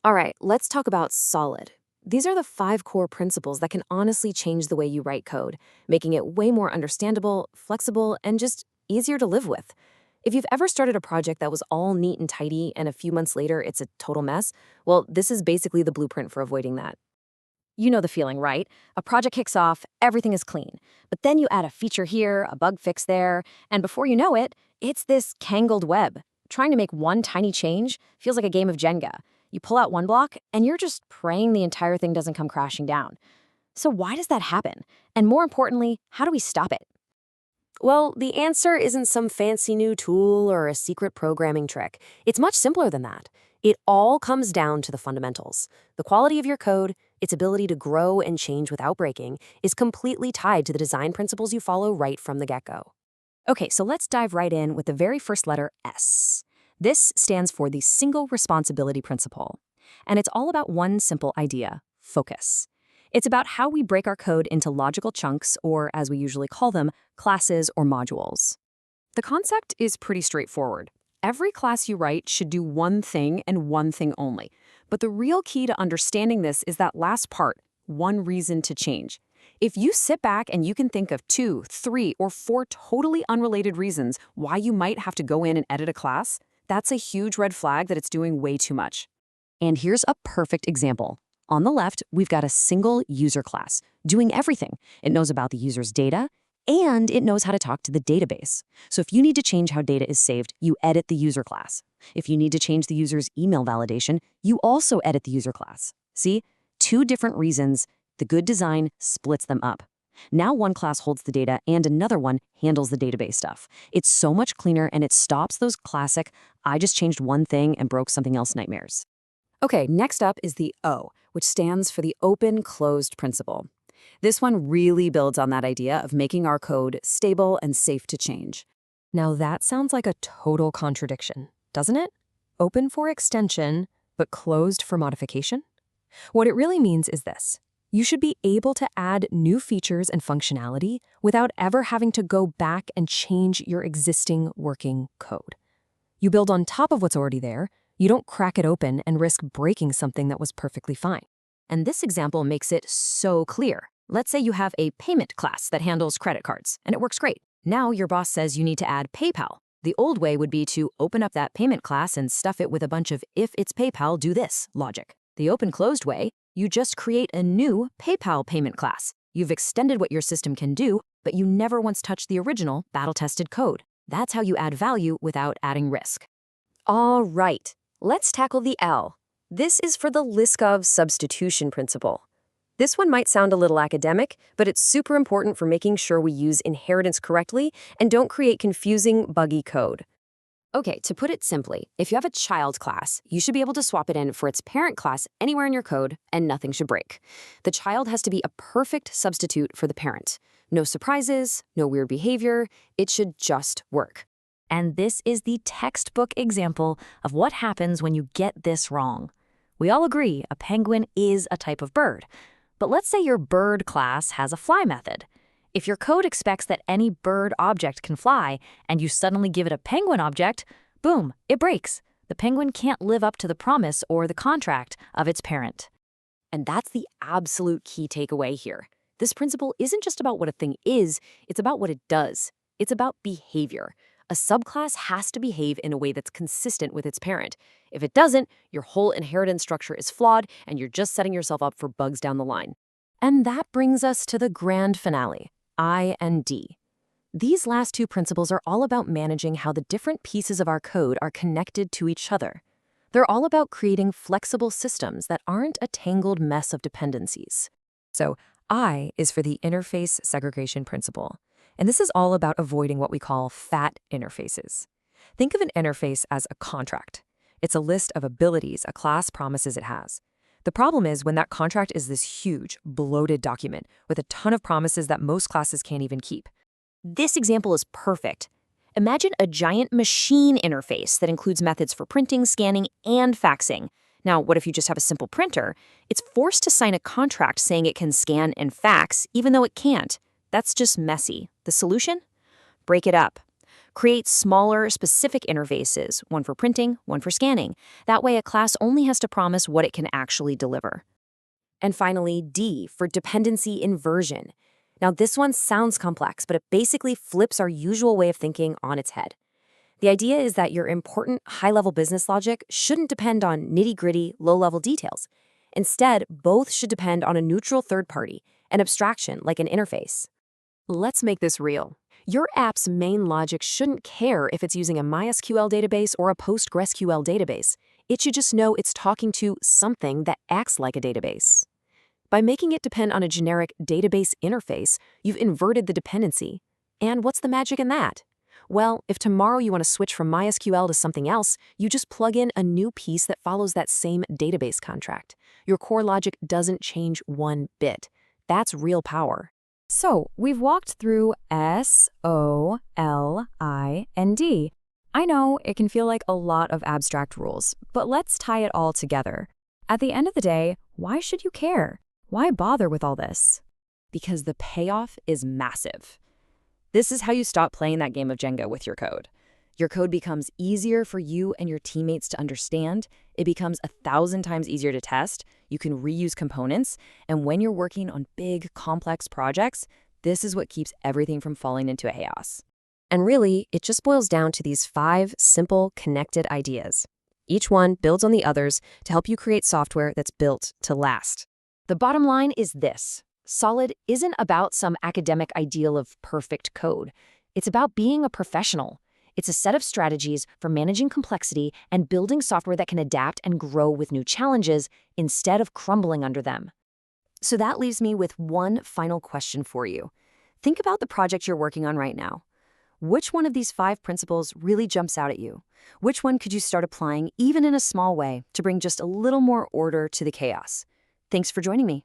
All right, let's talk about solid. These are the 5 core principles that can honestly change the way you write code, making it way more understandable, flexible, and just easier to live with. If you've ever started a project that was all neat and tidy and a few months later it's a total mess, well, this is basically the blueprint for avoiding that. You know the feeling, right? A project kicks off, everything is clean. But then you add a feature here, a bug fix there, and before you know it, it's this tangled web. Trying to make one tiny change feels like a game of Jenga. You pull out one block, and you're just praying the entire thing doesn't come crashing down. So why does that happen? And more importantly, how do we stop it? Well, the answer isn't some fancy new tool or a secret programming trick. It's much simpler than that. It all comes down to the fundamentals. The quality of your code, its ability to grow and change without breaking, is completely tied to the design principles you follow right from the get-go. Okay, so let's dive right in with the very first letter, S. This stands for the single responsibility principle. And it's all about one simple idea, focus. It's about how we break our code into logical chunks, or as we usually call them, classes or modules. The concept is pretty straightforward. Every class you write should do one thing and one thing only. But the real key to understanding this is that last part, one reason to change. If you sit back and you can think of 2, 3, or 4 totally unrelated reasons why you might have to go in and edit a class, that's a huge red flag that it's doing way too much. And here's a perfect example. On the left, we've got a single user class doing everything. It knows about the user's data, and it knows how to talk to the database. So if you need to change how data is saved, you edit the user class. If you need to change the user's email validation, you also edit the user class. See? 2 different reasons. The good design splits them up. Now one class holds the data and another one handles the database stuff. It's so much cleaner and it stops those classic, I just changed one thing and broke something else nightmares. Okay, next up is the O, which stands for the open-closed principle. This one really builds on that idea of making our code stable and safe to change. Now that sounds like a total contradiction, doesn't it? Open for extension, but closed for modification? What it really means is this. You should be able to add new features and functionality without ever having to go back and change your existing working code. You build on top of what's already there. You don't crack it open and risk breaking something that was perfectly fine. And this example makes it so clear. Let's say you have a payment class that handles credit cards, and it works great. Now your boss says you need to add PayPal. The old way would be to open up that payment class and stuff it with a bunch of if it's PayPal, do this logic. The open-closed way, you just create a new PayPal payment class. You've extended what your system can do, but you never once touched the original battle-tested code. That's how you add value without adding risk. All right. Let's tackle the L. This is for the Liskov substitution principle. This one might sound a little academic, but it's super important for making sure we use inheritance correctly and don't create confusing, buggy code. Okay, to put it simply, if you have a child class, you should be able to swap it in for its parent class anywhere in your code, and nothing should break. The child has to be a perfect substitute for the parent. No surprises, no weird behavior, it should just work. And this is the textbook example of what happens when you get this wrong. We all agree a penguin is a type of bird. But let's say your bird class has a fly method. If your code expects that any bird object can fly, and you suddenly give it a penguin object, boom, it breaks. The penguin can't live up to the promise or the contract of its parent. And that's the absolute key takeaway here. This principle isn't just about what a thing is, it's about what it does. It's about behavior. A subclass has to behave in a way that's consistent with its parent. If it doesn't, your whole inheritance structure is flawed, and you're just setting yourself up for bugs down the line. And that brings us to the grand finale, I and D. These last 2 principles are all about managing how the different pieces of our code are connected to each other. They're all about creating flexible systems that aren't a tangled mess of dependencies. So I is for the interface segregation principle. And this is all about avoiding what we call fat interfaces. Think of an interface as a contract. It's a list of abilities a class promises it has. The problem is when that contract is this huge, bloated document with a ton of promises that most classes can't even keep. This example is perfect. Imagine a giant machine interface that includes methods for printing, scanning, and faxing. Now, what if you just have a simple printer? It's forced to sign a contract saying it can scan and fax, even though it can't. That's just messy. The solution? Break it up. Create smaller, specific interfaces, one for printing, one for scanning. That way, a class only has to promise what it can actually deliver. And finally, D for dependency inversion. Now, this one sounds complex, but it basically flips our usual way of thinking on its head. The idea is that your important high-level business logic shouldn't depend on nitty-gritty, low-level details. Instead, both should depend on a neutral third party, an abstraction like an interface. Let's make this real. Your app's main logic shouldn't care if it's using a MySQL database or a PostgreSQL database. It should just know it's talking to something that acts like a database. By making it depend on a generic database interface, you've inverted the dependency. And what's the magic in that? Well, if tomorrow you want to switch from MySQL to something else, you just plug in a new piece that follows that same database contract. Your core logic doesn't change one bit. That's real power. So, we've walked through S, O, L, I, and D. I know it can feel like a lot of abstract rules, but let's tie it all together. At the end of the day, why should you care? Why bother with all this? Because the payoff is massive. This is how you stop playing that game of Jenga with your code. Your code becomes easier for you and your teammates to understand. It becomes 1,000 times easier to test. You can reuse components. And when you're working on big, complex projects, this is what keeps everything from falling into a chaos. And really, it just boils down to these 5 simple, connected ideas. Each one builds on the others to help you create software that's built to last. The bottom line is this. Solid isn't about some academic ideal of perfect code. It's about being a professional. It's a set of strategies for managing complexity and building software that can adapt and grow with new challenges instead of crumbling under them. So that leaves me with one final question for you. Think about the project you're working on right now. Which one of these 5 principles really jumps out at you? Which one could you start applying, even in a small way, to bring just a little more order to the chaos? Thanks for joining me.